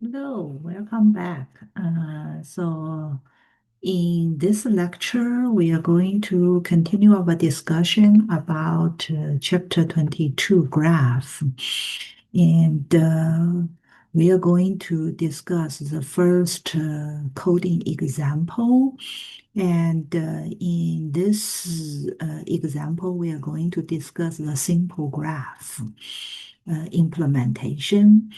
Hello, welcome back. So in this lecture, we are going to continue our discussion about chapter 22 graph. And we are going to discuss the first coding example. And in this example, we are going to discuss the simple graph implementation.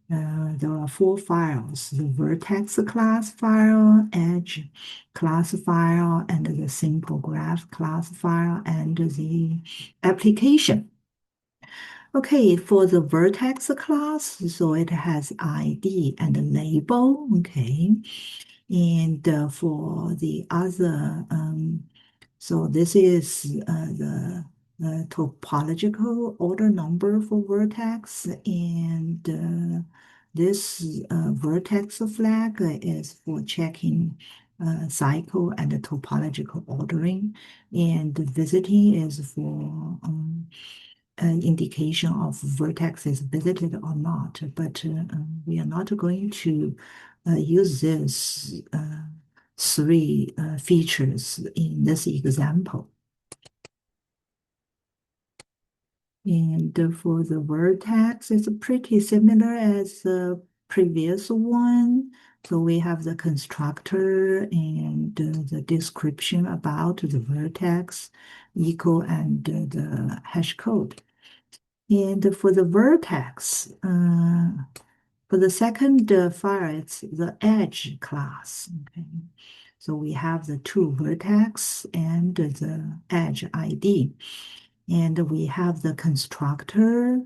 There are four files: the vertex class file, edge class file, and the simple graph class file, and the application. Okay, for the vertex class, so it has ID and a label. Okay, and for the other, so this is the topological order number for vertex, and this vertex flag is for checking cycle and topological ordering, and the visiting is for an indication of vertex is visited or not. But we are not going to use this three features in this example. And for the vertex, it's pretty similar as the previous one. So we have the constructor and the description about the vertex equal and the hash code. And for the vertex, for the second file, it's the edge class. Okay. So we have the two vertex and the edge ID. And we have the constructor,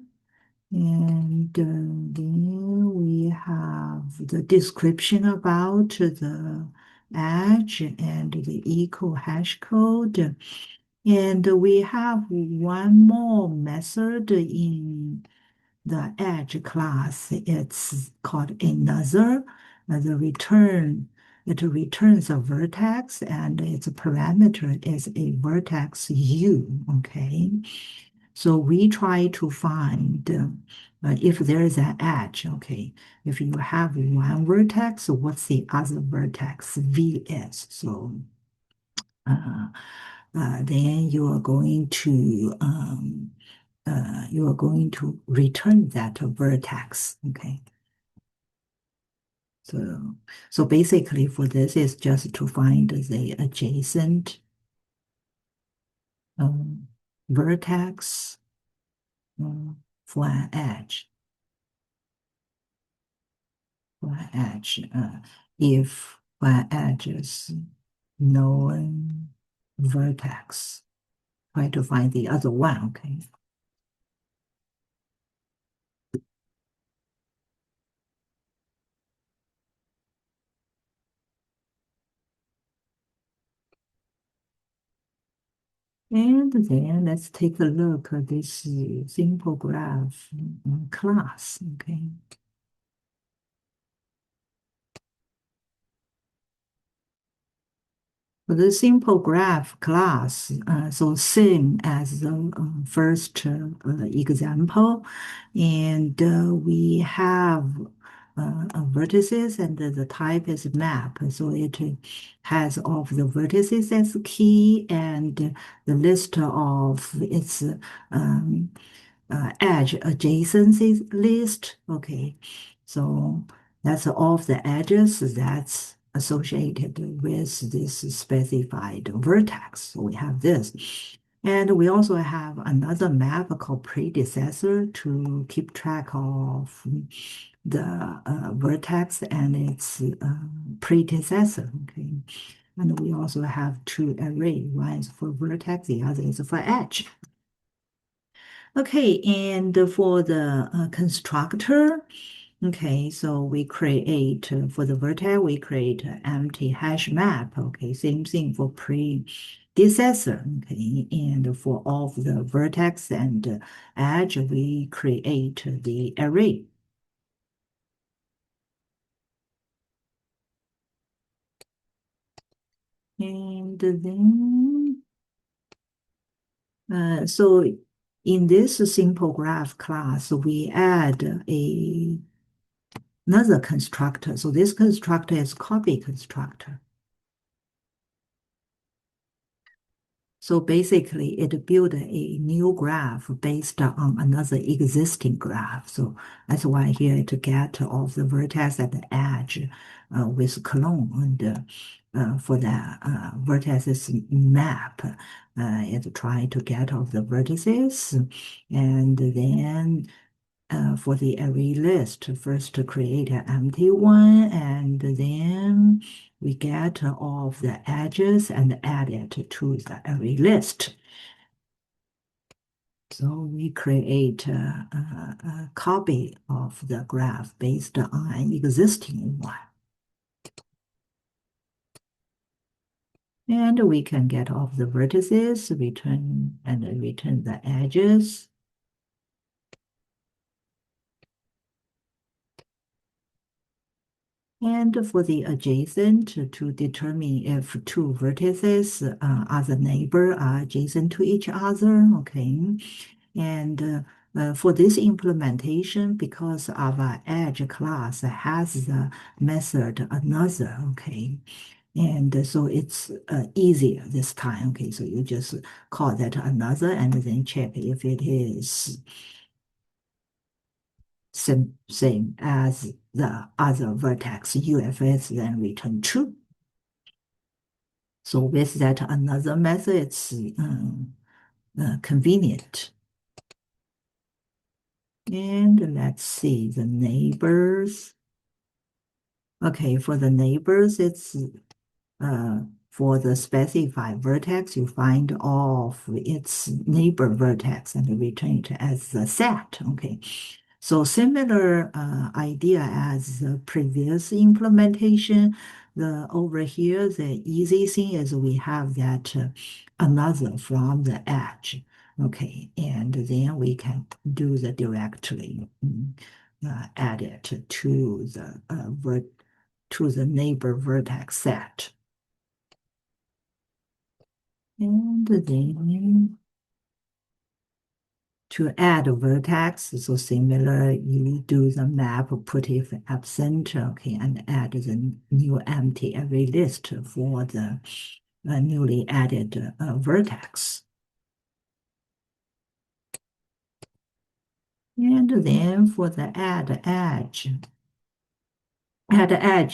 and then we have the description about the edge and the equal hash code. And we have one more method in the edge class. It's called another. The return, it returns a vertex, and its parameter is a vertex u. Okay, so we try to find if there is an edge. Okay, if you have one vertex, what's the other vertex vs? So then you are going to return that vertex. Okay. So basically for this is just to find the adjacent um, vertex for an edge. For an edge, if one edge is known vertex, try to find the other one. Okay. And then let's take a look at this simple graph class. Okay. For the simple graph class, so same as the first example, and we have vertices, and the type is map. So it has all of the vertices as key, and the list of its edge adjacencies list. Okay, so that's all of the edges that's associated with this specified vertex. So we have this. And we also have another map called predecessor to keep track of the vertex and its predecessor. Okay. And we also have two array. One is for vertex, the other is for edge. Okay, and for the constructor, okay, so we create for the vertex, we create an empty hash map. Okay, same thing for predecessor. Okay, and for all of the vertex and edge, we create the array. And then, so in this simple graph class, we add a another constructor. So this constructor is copy constructor. So basically, it built a new graph based on another existing graph. So that's why here to get all the vertex at the edge with clone and for the vertices map, it try to get all the vertices, and then for the array list, first to create an empty one, and then we get all of the edges and add it to the array list. So we create a copy of the graph based on existing one. And we can get off the vertices, return the edges. And for the adjacent, to determine if two vertices are the neighbor are adjacent to each other, okay? And for this implementation, because our edge class has the method another, okay? And so it's easier this time, okay? So you just call that another and then check if it is same as the other vertex UFS, then return true. So with that another method, it's convenient. And let's see the neighbors. Okay, for the neighbors, it's for the specified vertex, you find all of its neighbor vertex and return it as the set. Okay, so similar idea as the previous implementation. Over here, the easy thing is we have that another from the edge. Okay, and then we can do the directly add it to the neighbor vertex set. And then to add a vertex, so similar, you do the map, put if absent, okay, and add the new empty array list for the newly added vertex. And then for the add edge,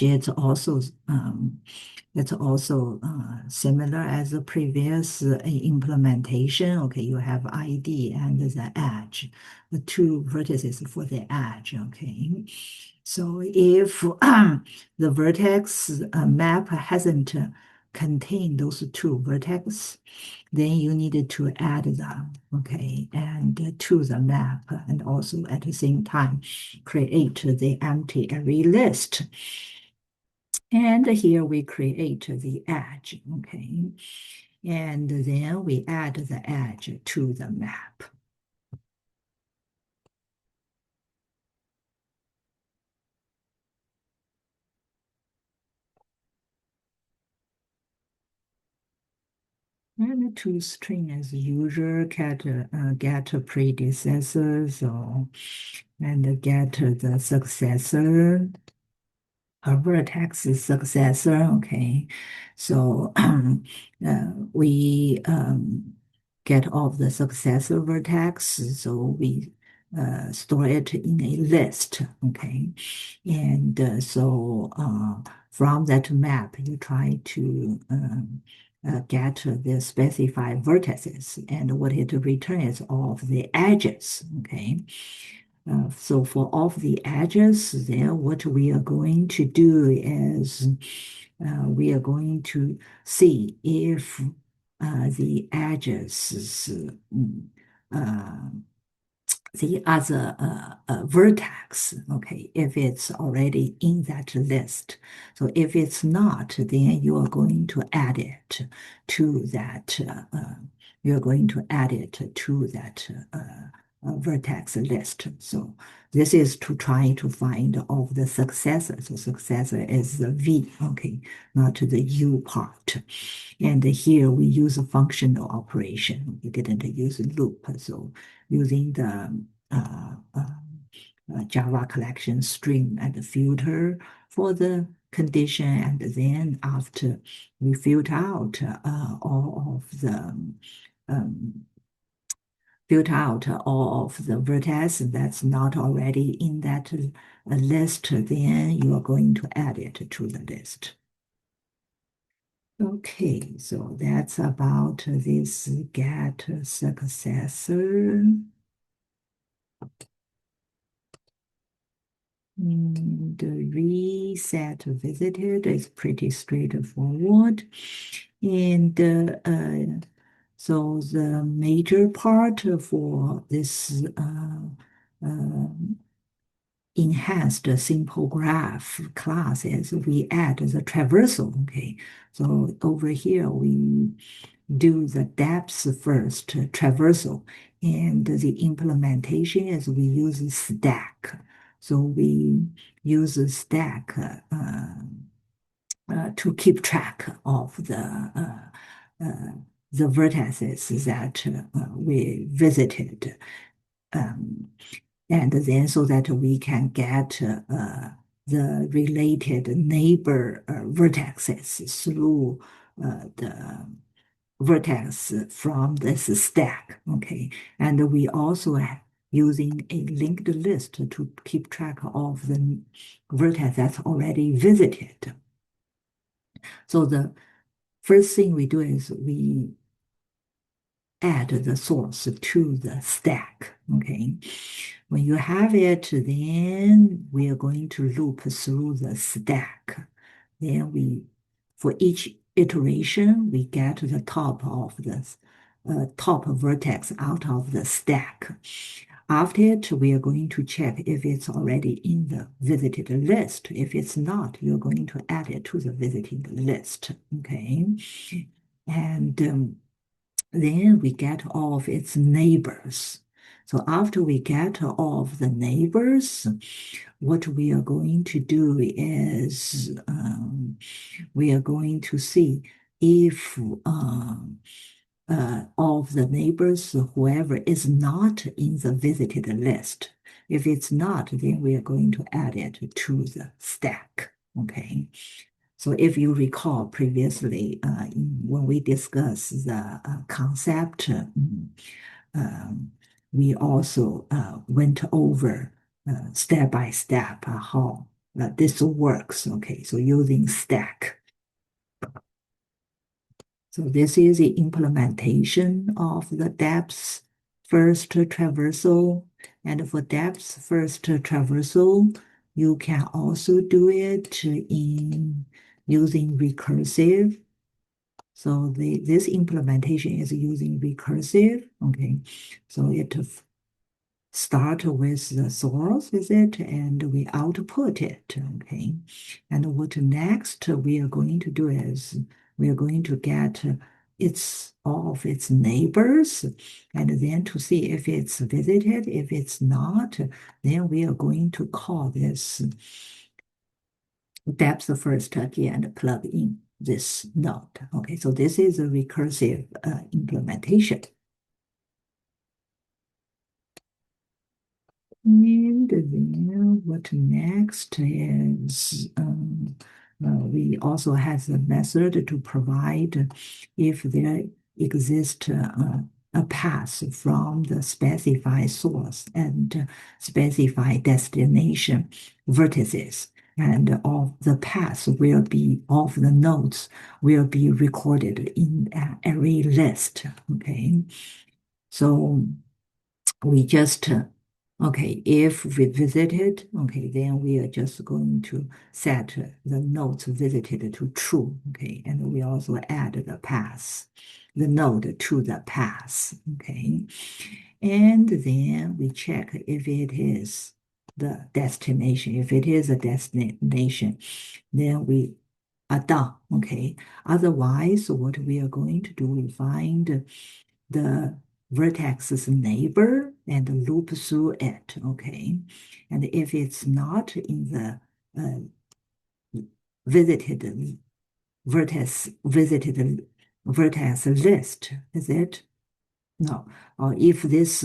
it's also similar as the previous implementation. Okay, you have ID and the edge, the two vertices for the edge. Okay, so if the vertex map hasn't contained those two vertex, then you needed to add them, okay, and to the map, and also at the same time create the empty array list. And here we create the edge, okay, and then we add the edge to the map. And to string as usual, get predecessors and get the successor, a vertex successor. Okay, so we get all of the successor vertex, so we store it in a list. Okay, and so from that map, you try to get the specified vertices, and what it returns all of the edges. Okay, so for all of the edges, then what we are going to do is we are going to see if the edges uh, the other vertex, okay, if it's already in that list. So if it's not, then you are going to add it to that, you're going to add it to that vertex list. So this is to try to find all the successors. So successor is the V, okay, not the U part. And here we use a functional operation. We didn't use a loop. So using the Java collection string and filter for the condition. And then after we filter out all of the filter out all of the vertex that's not already in that list, then you are going to add it to the list. Okay, so that's about this get successor. The reset visited is pretty straightforward. And so the major part for this enhanced simple graph class is we add the traversal. Okay, so over here we do the depth first traversal, and the implementation is we use stack. So we use a stack to keep track of the vertices that we visited. And then so that we can get the related neighbor vertices through the vertex from this stack, okay? And we also have using a linked list to keep track of the vertex that's already visited. So the first thing we do is we add the source to the stack, okay? When you have it, then we are going to loop through the stack. Then for each iteration, we get the top of the top vertex out of the stack. After it, we are going to check if it's already in the visited list. If it's not, you're going to add it to the visited list, okay? And then we get all of its neighbors. So after we get all of the neighbors, what we are going to do is we are going to see if all of the neighbors, whoever is not in the visited list. If it's not, then we are going to add it to the stack, okay? So if you recall previously, when we discussed the concept, we also went over step by step how this works. Okay, so using stack. So this is the implementation of the depth first traversal. And for depth first traversal, you can also do it in using recursive. So this implementation is using recursive. Okay, so it start with the source with it and we output it. Okay, and what next we are going to do is we are going to get all of its neighbors, and then to see if it's visited. If it's not, then we are going to call this depth first again, plug in this node. Okay, so this is a recursive implementation. And then what next is we also have a method to provide if there exists a path from the specified source and specified destination vertices. And all the paths will be, of the nodes will be recorded in an array list, okay? So we just okay, if we visited, okay, then we are just going to set the nodes visited to true, okay, and we also add the path, the node to the path, okay, and then we check if it is the destination. If it is a destination, then we are done, okay. Otherwise, what we are going to do, we find the vertex's neighbor and loop through it, okay? And if it's not in the visited vertex list, is it? No. Or if this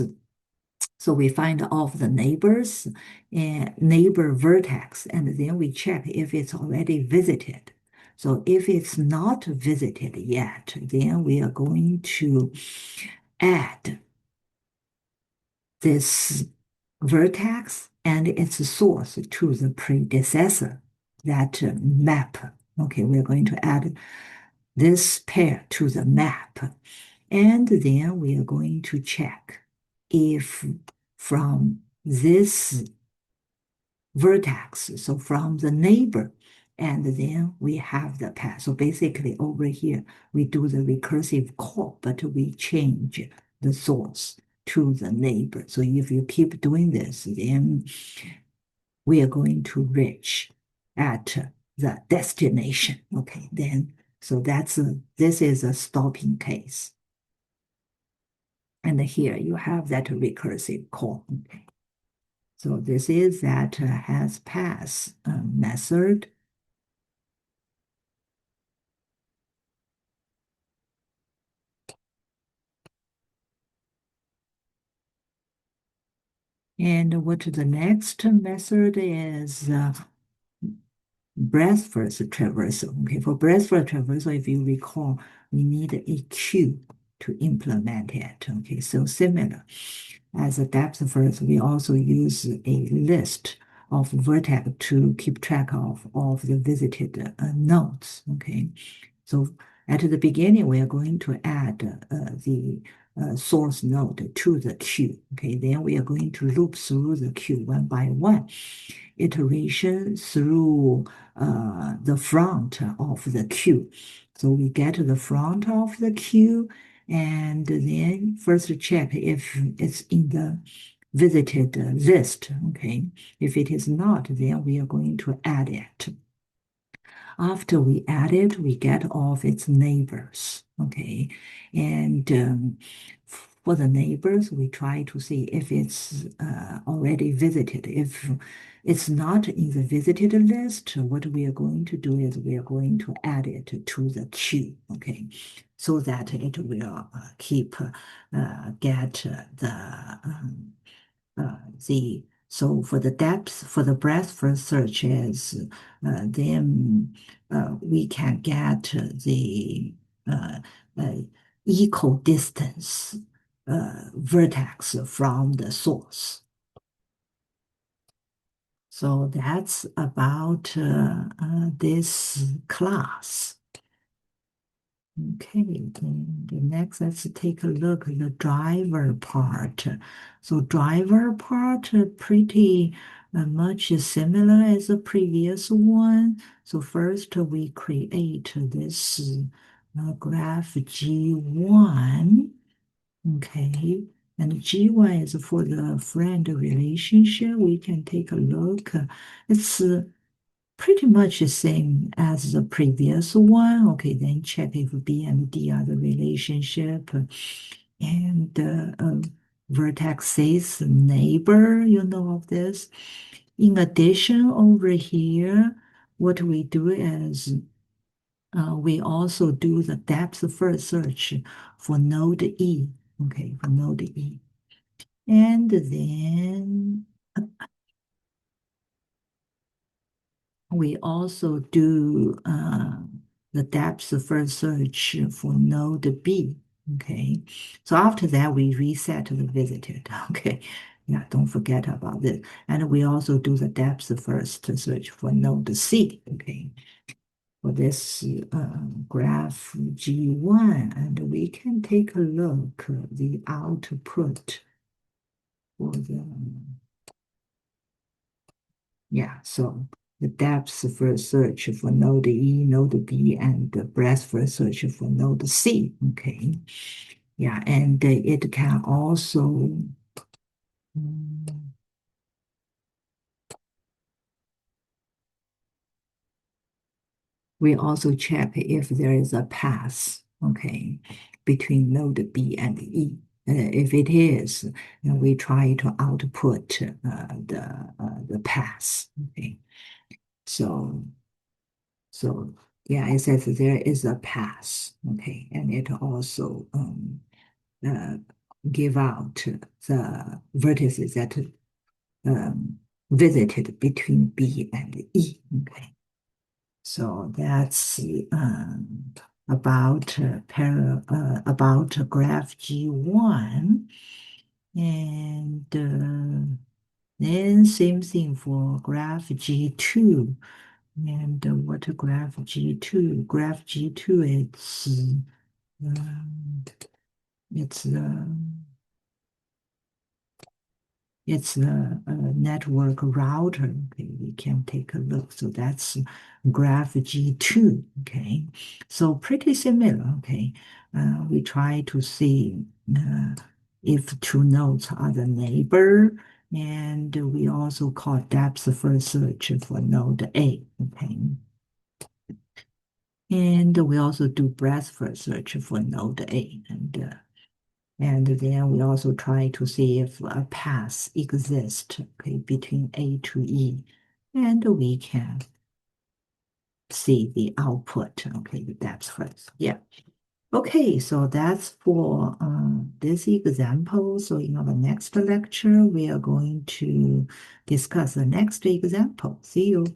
So we find all of the neighbors and neighbor vertex, and then we check if it's already visited. So if it's not visited yet, then we are going to add this vertex and its source to the predecessor, that map. Okay, we're going to add this pair to the map. And then we are going to check if from this vertex, so from the neighbor, and then we have the path. So basically over here, we do the recursive call, but we change the source to the neighbor. So if you keep doing this, then we are going to reach at the destination. Okay, then, so this is a stopping case. And here you have that recursive call. Okay. So this is that has pass method. And what the next method is breadth first traversal. Okay, for breadth first traversal, if you recall, we need a queue to implement it. Okay, so similar as a depth first, we also use a list of vertex to keep track of the visited nodes. Okay, so at the beginning, we are going to add the source node to the queue. Okay, then we are going to loop through the queue one by one, iteration through the front of the queue. So we get to the front of the queue, and then first check if it's in the visited list. Okay, if it is not, then we are going to add it. After we add it, we get all of its neighbors, okay? And for the neighbors, we try to see if it's already visited. If it's not in the visited list, what we are going to do is we are going to add it to the queue, okay? So that it will get the so for the depth, for the breadth first search is then we can get the uh, uh, equal distance vertex from the source. So that's about this class. Okay, then the next, let's take a look at the driver part. So driver part pretty much similar as the previous one. So first we create this graph G1. Okay, and G1 is for the friend relationship. We can take a look. It's pretty much the same as the previous one. Okay, then check if B and D are the relationship. And vertex neighbor, you know of this. In addition, over here, what we do is we also do the depth first search for node E. Okay, for node E. And then we also do the depth first search for node B. Okay, so after that, we reset the visited. Okay, yeah, don't forget about this. And we also do the depth first search for node C. Okay, for this graph G1, and we can take a look at the output for the yeah, so the depth first search for node E, node B, and the breadth first search for node C. Okay. Yeah, and it can also we also check if there is a path, okay, between node B and E. If it is, then we try to output the path. Okay, so yeah, it says there is a path. Okay, and it also give out the vertices that visited between B and E. Okay, so that's about about graph G1, and then same thing for graph G2. And what a graph G2? Graph G2, um, it's it's the network router. Okay, we can take a look. So that's graph G2. Okay, so pretty similar. Okay, we try to see if two nodes are the neighbor, and we also call depth first search for node A. Okay. And we also do breadth first search for node A, and then we also try to see if a path exists, okay, between A to E, and we can see the output, okay, the depth first. Yeah. Okay, so that's for this example. So in our next lecture, we are going to discuss the next example. See you.